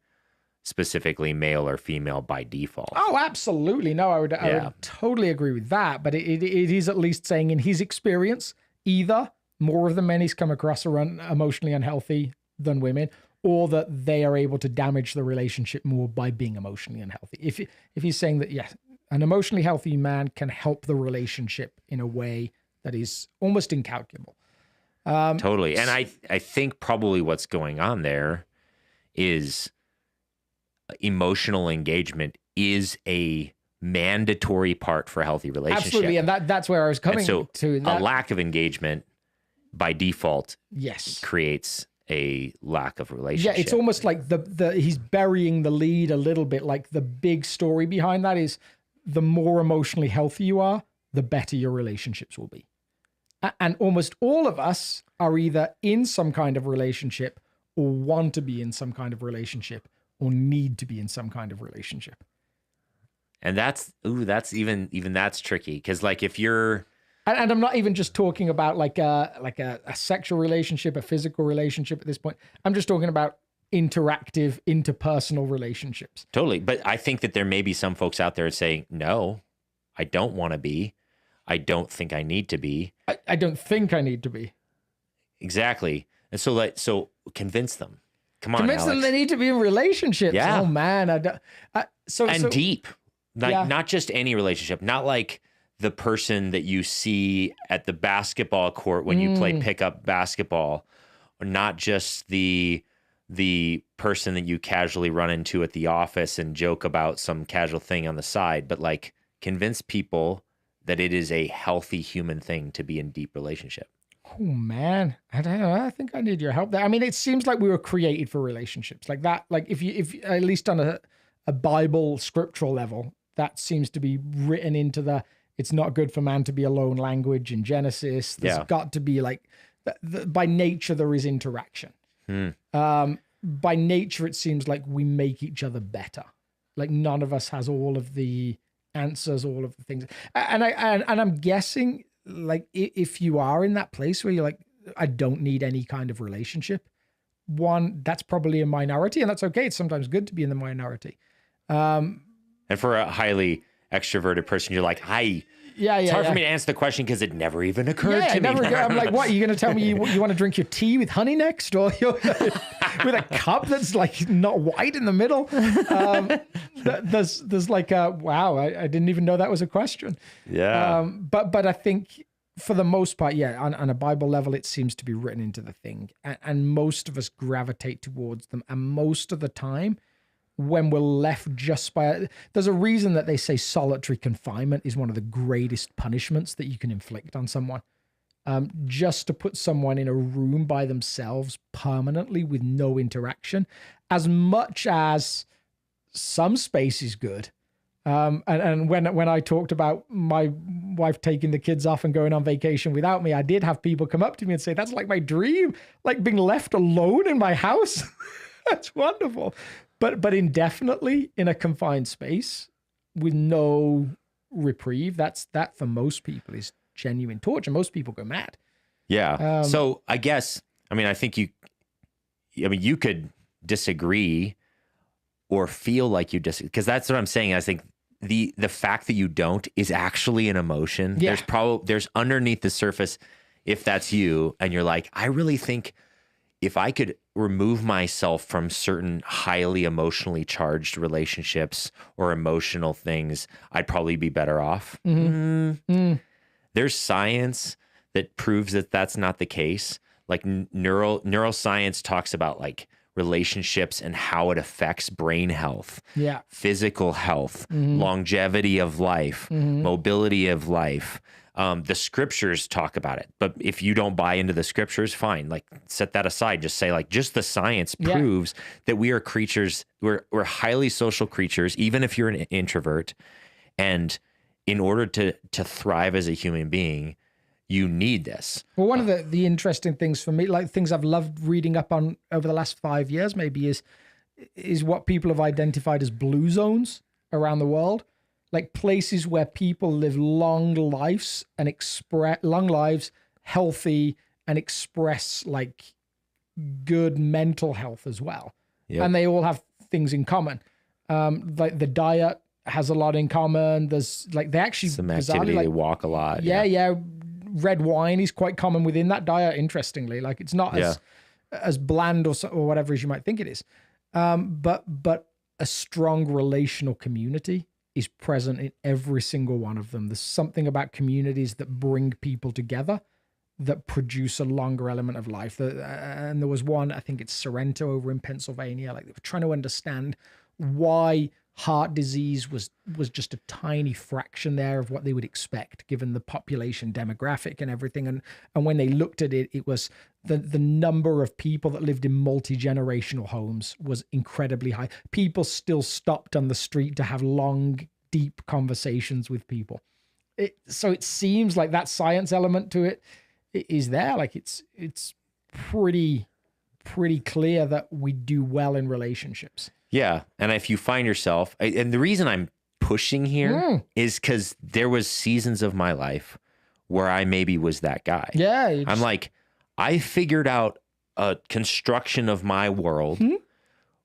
specifically male or female by default. Oh, absolutely. No, I would totally agree with that. But it is at least saying in his experience, either more of the men he's come across are emotionally unhealthy than women, or that they are able to damage the relationship more by being emotionally unhealthy. If he's saying that, yes, an emotionally healthy man can help the relationship in a way that is almost incalculable. Totally. And I think probably what's going on there is emotional engagement is a mandatory part for a healthy relationship. Absolutely. And that's where I was coming to. A lack of engagement by default creates a lack of relationship. Yeah, it's almost like he's burying the lead a little bit. Like the big story behind that is the more emotionally healthy you are, the better your relationships will be. And almost all of us are either in some kind of relationship or want to be in some kind of relationship or need to be in some kind of relationship. And that's tricky. Because like if you're... And I'm not even just talking about like a sexual relationship, a physical relationship at this point. I'm just talking about interactive, interpersonal relationships. Totally. But I think that there may be some folks out there saying, no, I don't want to be. I don't think I need to be. I don't think I need to be. Exactly. And so convince them. Come on, convince Alex. them they need to be in relationships. Yeah. Oh man. Deep. Not just any relationship. Not like the person that you see at the basketball court when you play pickup basketball, or not just the person that you casually run into at the office and joke about some casual thing on the side, but like convince people that it is a healthy human thing to be in deep relationship. Oh man, I don't know. I think I need your help there. I mean, it seems like we were created for relationships like that. Like if at least on a Bible scriptural level, that seems to be written into it's not good for man to be alone language in Genesis. There's got to be like, by nature, there is interaction. By nature, it seems like we make each other better. Like none of us has all of the answers, all of the things. And I'm guessing like if you are in that place where you're like, I don't need any kind of relationship, that's probably a minority, and that's okay. It's sometimes good to be in the minority. And for a highly extroverted person, you're like, it's hard for me to answer the question because it never even occurred to me. I'm like, what? Are you going to tell me you want to drink your tea with honey next, or with a cup that's like not white in the middle? There's like wow, I didn't even know that was a question. Yeah. But I think for the most part, on a Bible level, it seems to be written into the thing, and most of us gravitate towards them, and most of the time, when we're left just by there's a reason that they say solitary confinement is one of the greatest punishments that you can inflict on someone. Just to put someone in a room by themselves permanently with no interaction, as much as some space is good. And when I talked about my wife taking the kids off and going on vacation without me, I did have people come up to me and say, that's like my dream, like being left alone in my house. That's wonderful. But indefinitely in a confined space with no reprieve. That for most people is genuine torture. Most people go mad. Yeah. So I guess, I think you could disagree or feel like you disagree, because that's what I'm saying. I think the fact that you don't is actually an emotion. Yeah. There's underneath the surface, if that's you and you're like, I really think if I could remove myself from certain highly emotionally charged relationships or emotional things, I'd probably be better off. There's science that proves that that's not the case. Like neuroscience talks about like relationships and how it affects brain health, physical health, longevity of life, mobility of life. The scriptures talk about it, but if you don't buy into the scriptures, fine. Like set that aside. Just say like, just the science proves that we are creatures. We're highly social creatures, even if you're an introvert. And in order to thrive as a human being, you need this. Well, one of the interesting things for me, like things I've loved reading up on over the last 5 years, maybe is what people have identified as blue zones around the world. Like places where people live long lives, healthy, and express like good mental health as well. Yep. And they all have things in common. Like the diet has a lot in common. There's like they actually some activity. They walk a lot. Yeah. Red wine is quite common within that diet. Interestingly, like it's not as bland or whatever as you might think it is. But a strong relational community is present in every single one of them. There's something about communities that bring people together that produce a longer element of life. And there was one, I think it's Sorrento over in Pennsylvania, like they were trying to understand why heart disease was just a tiny fraction there of what they would expect given the population demographic and everything. And when they looked at it, it was the number of people that lived in multi-generational homes was incredibly high. People still stopped on the street to have long, deep conversations with people. So it seems like that science element to it is there. Like it's pretty clear that we do well in relationships. Yeah. And if you find yourself, and the reason I'm pushing here is because there was seasons of my life where I maybe was that guy. Yeah. I'm like, I figured out a construction of my world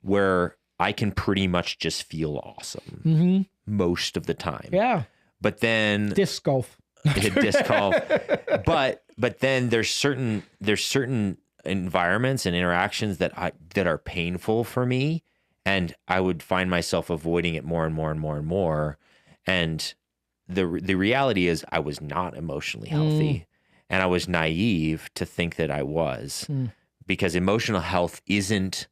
where I can pretty much just feel awesome most of the time. Yeah. But then disc golf. But then there's certain environments and interactions that are painful for me. And I would find myself avoiding it more and more and more and more. And the reality is I was not emotionally healthy. And I was naive to think that I was. Because emotional health isn't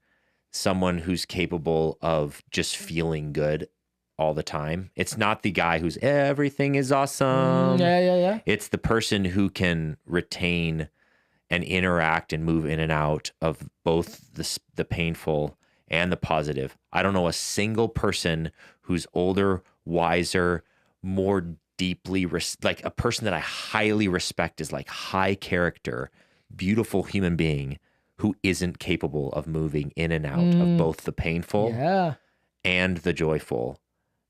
someone who's capable of just feeling good all the time. It's not the guy who's everything is awesome. Yeah. It's the person who can retain and interact and move in and out of both the painful and the positive. I don't know a single person who's older, wiser, more deeply, like a person that I highly respect is like high character, beautiful human being who isn't capable of moving in and out of both the painful and the joyful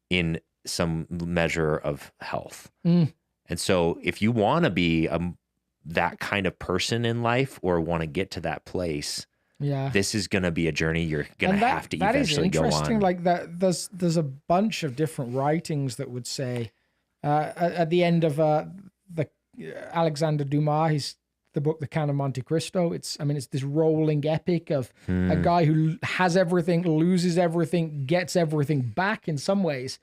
in some measure of health. And so if you want to be that kind of person in life or want to get to that place, this is going to be a journey you're going to have to eventually go on. That is interesting. Like that, there's a bunch of different writings that would say at the end of the Alexander Dumas, the book, The Count of Monte Cristo. It's this rolling epic of a guy who has everything, loses everything, gets everything back in some ways.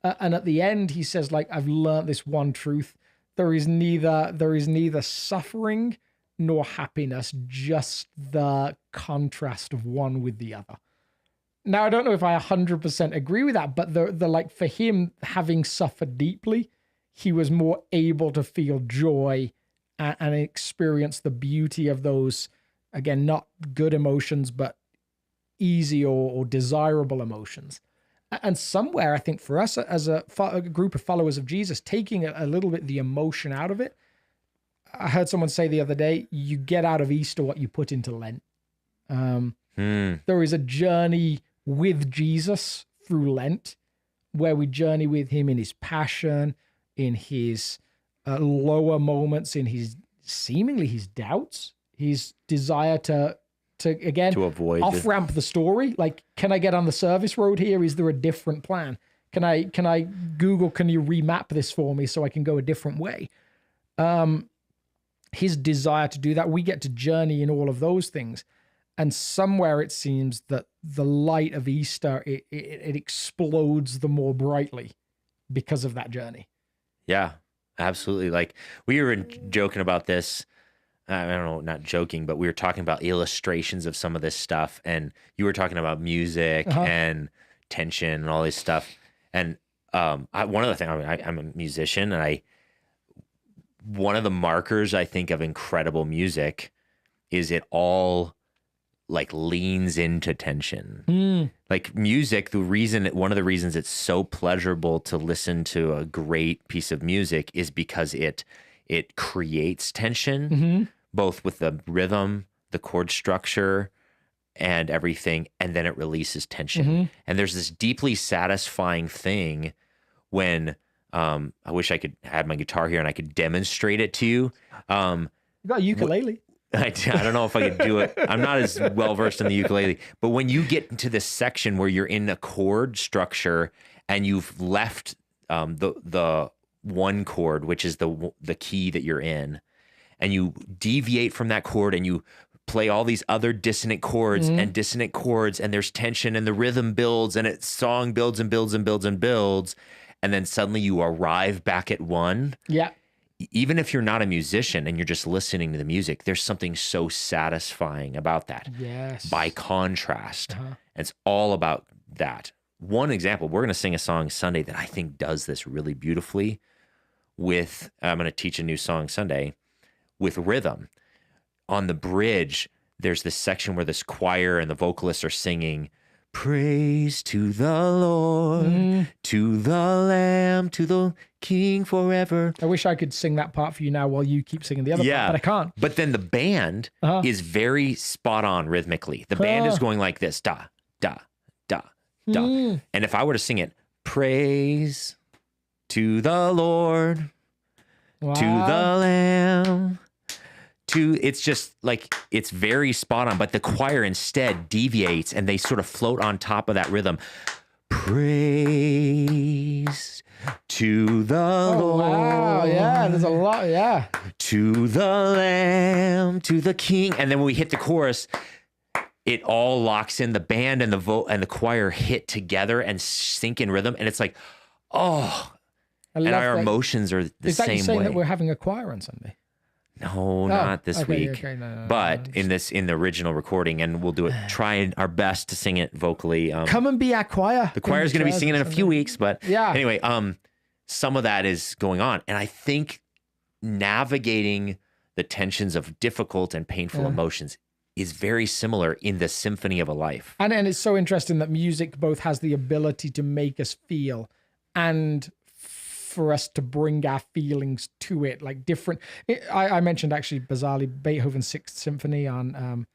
And at the end, he says, like, I've learned this one truth. There is neither suffering nor happiness, just the contrast of one with the other. Now, I don't know if I 100% agree with that, but the like for him, having suffered deeply, he was more able to feel joy and experience the beauty of those, again, not good emotions, but easy or desirable emotions. And somewhere, I think for us as a group of followers of Jesus, taking a little bit the emotion out of it, I heard someone say the other day, you get out of Easter what you put into Lent. There is a journey with Jesus through Lent where we journey with him in his passion, in his lower moments, in his seemingly his doubts, his desire to again To avoid off ramp the story. Like, can I get on the service road here? Is there a different plan? Can I Google, can you remap this for me so I can go a different way? His desire to do that, we get to journey in all of those things. And somewhere it seems that the light of Easter, it explodes the more brightly because of that journey. Yeah, absolutely. Like, we were joking about this. I don't know, not joking, but we were talking about illustrations of some of this stuff. And you were talking about music and tension and all this stuff. And one of the things, I'm a musician, and one of the markers I think of incredible music is it all like leans into tension. Like music, one of the reasons it's so pleasurable to listen to a great piece of music is because it creates tension, both with the rhythm, the chord structure, and everything, and then it releases tension. And there's this deeply satisfying thing when I wish I could have my guitar here and I could demonstrate it to you. You got a ukulele. I don't know if I could do it. I'm not as well versed in the ukulele, but when you get into this section where you're in a chord structure and you've left the one chord, which is the key that you're in, and you deviate from that chord and you play all these other dissonant chords and dissonant chords, and there's tension and the rhythm builds and song builds and builds and builds and builds, and then suddenly you arrive back at one. Yeah. Even if you're not a musician and you're just listening to the music, there's something so satisfying about that. Yes. By contrast, it's all about that. One example, we're going to sing a song Sunday that I think does this really beautifully I'm going to teach a new song Sunday with rhythm. On the bridge, there's this section where this choir and the vocalists are singing, "Praise to the Lord, to the Lamb, to the King forever." I wish I could sing that part for you now while you keep singing the other part, but I can't. But then the band is very spot on rhythmically. The band is going like this, da, da, da, da. And if I were to sing it, praise to the Lord, to the Lamb, it's just like, it's very spot on, but the choir instead deviates and they sort of float on top of that rhythm. Praise to the Lord. Wow, yeah, there's a lot, yeah. To the Lamb, to the King. And then when we hit the chorus, it all locks in. The band and the choir hit together and sync in rhythm. And it's like, and our emotions are the Is that same you saying way. that we're having a choir on Sunday? No, not this week. Okay, no, but in the original recording, and we'll do it. Try our best to sing it vocally. Come and be our choir. The choir is going to be singing in a few weeks, but anyway, some of that is going on, and I think navigating the tensions of difficult and painful emotions is very similar in the symphony of a life. And it's so interesting that music both has the ability to make us feel and for us to bring our feelings to it, like different. I mentioned actually bizarrely Beethoven's Sixth Symphony on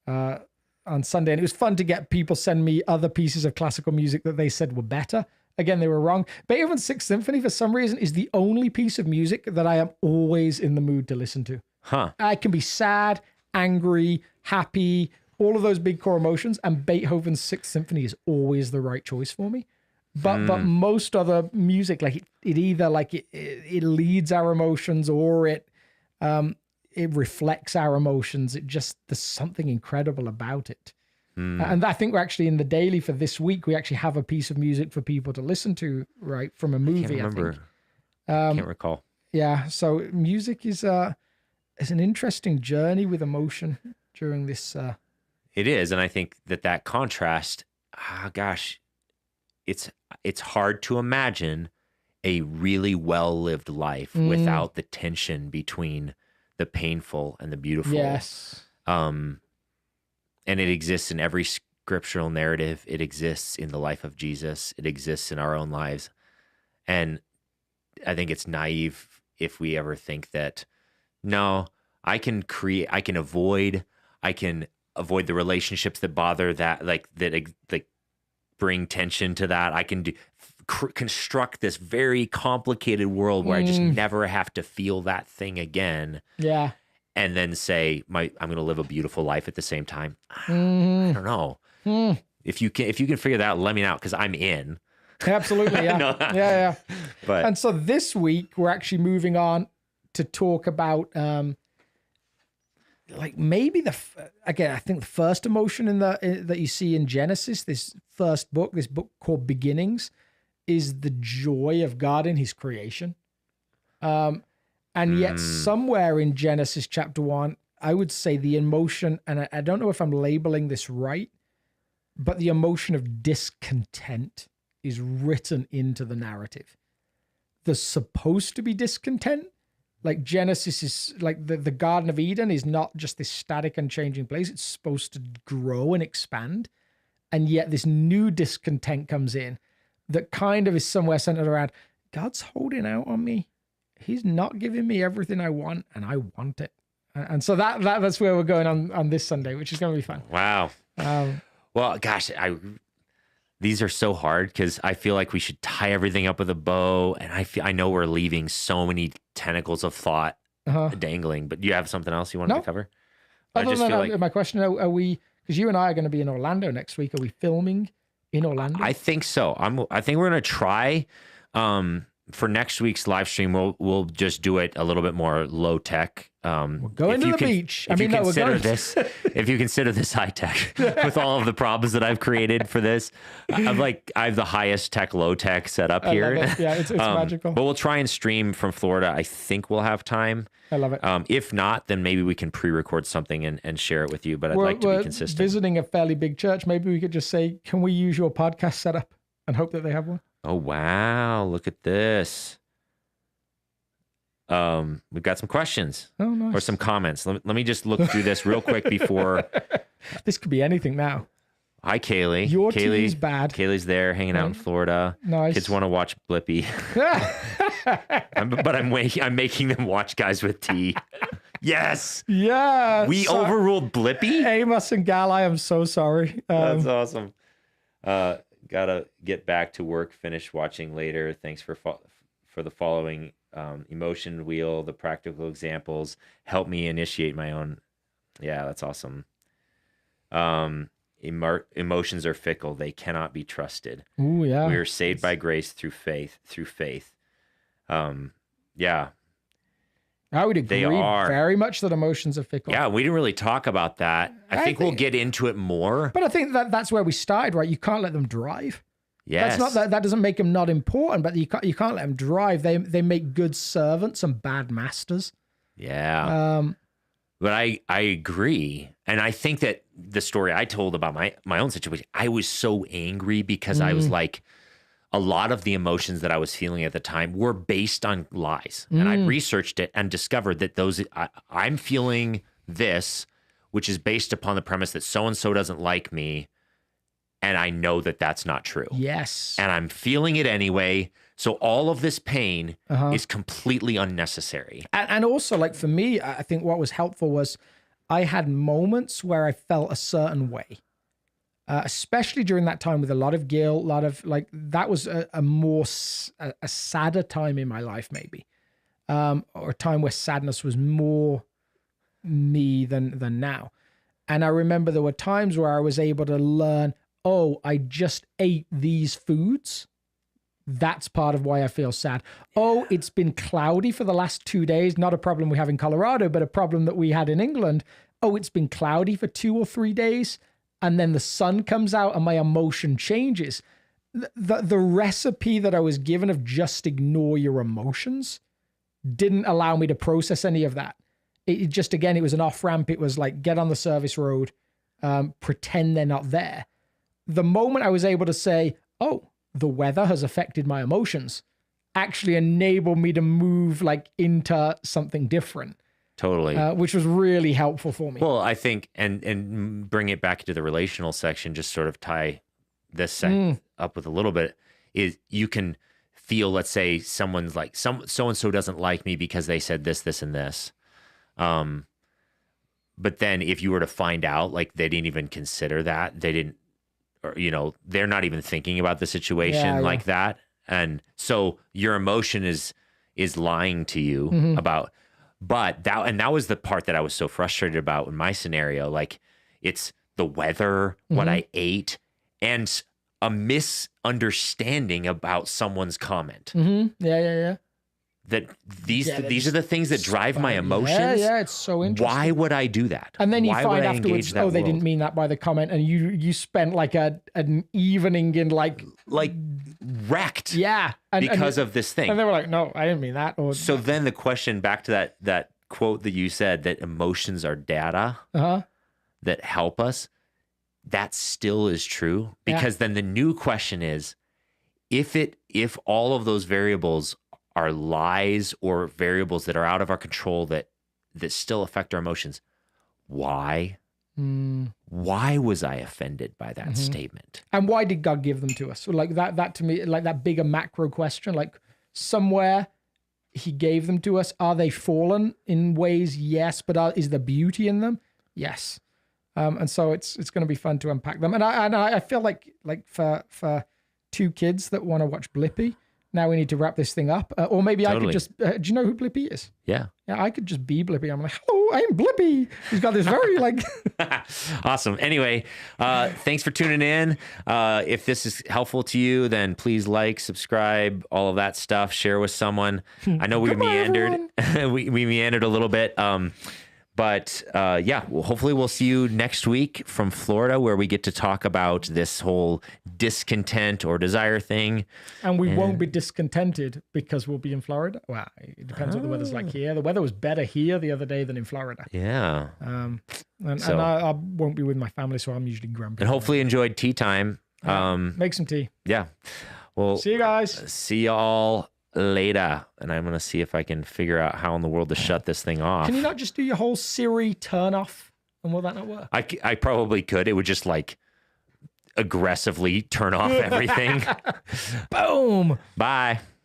Sunday, and it was fun to get people send me other pieces of classical music that they said were better. Again, they were wrong. Beethoven's Sixth Symphony, for some reason, is the only piece of music that I am always in the mood to listen to. I can be sad, angry, happy, all of those big core emotions, and Beethoven's Sixth Symphony is always the right choice for me. But most other music, like it either like it leads our emotions or it reflects our emotions. There's something incredible about it. And I think we're actually in the daily for this week, we actually have a piece of music for people to listen to, right, from a movie. I can't remember. I can't recall. Yeah, so music is an interesting journey with emotion during this. It is, and I think that contrast, it's hard to imagine a really well-lived life without the tension between the painful and the beautiful. Yes. And it exists in every scriptural narrative. It exists in the life of Jesus. It exists in our own lives. And I think it's naive if we ever think that, no, I can avoid the relationships that bother that, like bring tension to that. I can construct this very complicated world where I just never have to feel that thing again. Yeah. And then say, I'm going to live a beautiful life at the same time. I don't know. If you can figure that out, let me know, because I'm in. Absolutely, yeah. No. Yeah. But and so this week we're actually moving on to talk about like maybe I think the first emotion that you see in Genesis, this book called Beginnings, is the joy of God in his creation. And yet somewhere in Genesis chapter 1, I would say the emotion, and I don't know if I'm labeling this right, but the emotion of discontent is written into the narrative. There's supposed to be discontent. Like Genesis is like the Garden of Eden is not just this static and changing place. It's supposed to grow and expand. And yet this new discontent comes in that kind of is somewhere centered around God's holding out on me. He's not giving me everything I want, and I want it. And so that's where we're going on this Sunday, which is going to be fun. Wow. Well, gosh, these are so hard because I feel like we should tie everything up with a bow, and I know we're leaving so many tentacles of thought dangling. But do you have something else you want to cover? Other than my question, are we? Because you and I are going to be in Orlando next week. Are we filming in Orlando? I think so. I think we're going to try. For next week's live stream, we'll just do it a little bit more low tech. We're going to the beach. If you consider this high tech with all of the problems that I've created for this, I have the highest tech, low tech set up here. Love it. Yeah, it's magical. But we'll try and stream from Florida. I think we'll have time. I love it. If not, then maybe we can pre-record something and share it with you. But I'd like to be consistent. Visiting a fairly big church. Maybe we could just say, "Can we use your podcast setup?" and hope that they have one. Oh, wow. Look at this. We've got some questions. Oh, nice. Or some comments. Let me just look through this real quick before. This could be anything now. Hi, Kaylee. Your team's bad. Kaylee's there hanging out in Florida. Nice. Kids want to watch Blippi. But I'm making them watch Guys with Tea. Yes. Yeah. We overruled Blippi? Amos and Gal, I am so sorry. That's awesome. Gotta get back to work, finish watching later. Thanks for the following emotion wheel, the practical examples. Help me initiate my own. Yeah, that's awesome. Emotions are fickle. They cannot be trusted. Ooh, yeah. We are saved by grace through faith. Yeah. I would agree very much that emotions are fickle. Yeah, we didn't really talk about that. I think we'll get into it more. But I think that's where we started, right? You can't let them drive. Yes. That's not that doesn't make them not important, but you can't let them drive. They make good servants and bad masters. Yeah. But I agree. And I think that the story I told about my own situation, I was so angry because I was like, a lot of the emotions that I was feeling at the time were based on lies. And I researched it and discovered that I'm feeling this, which is based upon the premise that so-and-so doesn't like me. And I know that that's not true. Yes. And I'm feeling it anyway. So all of this pain is completely unnecessary. And also, like for me, I think what was helpful was I had moments where I felt a certain way. Especially during that time with a lot of guilt, that was a sadder time in my life, maybe, or a time where sadness was more me than now. And I remember there were times where I was able to learn, oh, I just ate these foods. That's part of why I feel sad. Oh, it's been cloudy for the last 2 days. Not a problem we have in Colorado, but a problem that we had in England. Oh, it's been cloudy for 2 or 3 days. And then the sun comes out and my emotion changes. The recipe that I was given of just ignore your emotions didn't allow me to process any of that. It just, again, it was an off-ramp. It was like, get on the service road, pretend they're not there. The moment I was able to say, oh, the weather has affected my emotions, actually enabled me to move into something different. Totally. Which was really helpful for me. Well, I think, and bring it back to the relational section, just sort of tie this up with a little bit, is you can feel, let's say someone's like, so-and-so doesn't like me because they said this, this, and this. But then if you were to find out, like, they didn't even consider that, they didn't, or, they're not even thinking about the situation like that. And so your emotion is lying to you about, but that was the part that I was so frustrated about in my scenario. Like, it's the weather, what I ate, and a misunderstanding about someone's comment. Yeah. That these are the things that drive my emotions. Yeah, it's so interesting. Why would I do that? And then you Why find afterwards, they didn't mean that by the comment, and you spent like an evening in like wrecked. Yeah, because of this thing. And they were like, "No, I didn't mean that." Or so then the question back to that quote that you said, that emotions are data that help us. That still is true, because then the new question is, if all of those variables are lies or variables that are out of our control that still affect our emotions, why? Why was I offended by that statement? And why did God give them to us? So like that to me, like that bigger macro question, like somewhere he gave them to us. Are they fallen in ways? Yes. But is there beauty in them? Yes. And so it's going to be fun to unpack them. And I feel like for two kids that want to watch Blippi, now we need to wrap this thing up. Or maybe I could just, do you know who Blippi is? Yeah. Yeah, I could just be Blippi. I'm like, hello, I'm Blippi. He's got this very like... Awesome. Anyway, thanks for tuning in. If this is helpful to you, then please like, subscribe, all of that stuff. Share with someone. I know we meandered. we meandered a little bit. But well, hopefully we'll see you next week from Florida, where we get to talk about this whole discontent or desire thing. And we won't be discontented because we'll be in Florida. Well, it depends what the weather's like here. The weather was better here the other day than in Florida. Yeah. And I won't be with my family, so I'm usually grumpy. And hopefully enjoyed tea time. Make some tea. Yeah. Well, see you guys. See y'all later. And I'm going to see if I can figure out how in the world to shut this thing off. Can you not just do your whole Siri turn off? And will that not work? I probably could. It would just like aggressively turn off everything. Boom. Bye.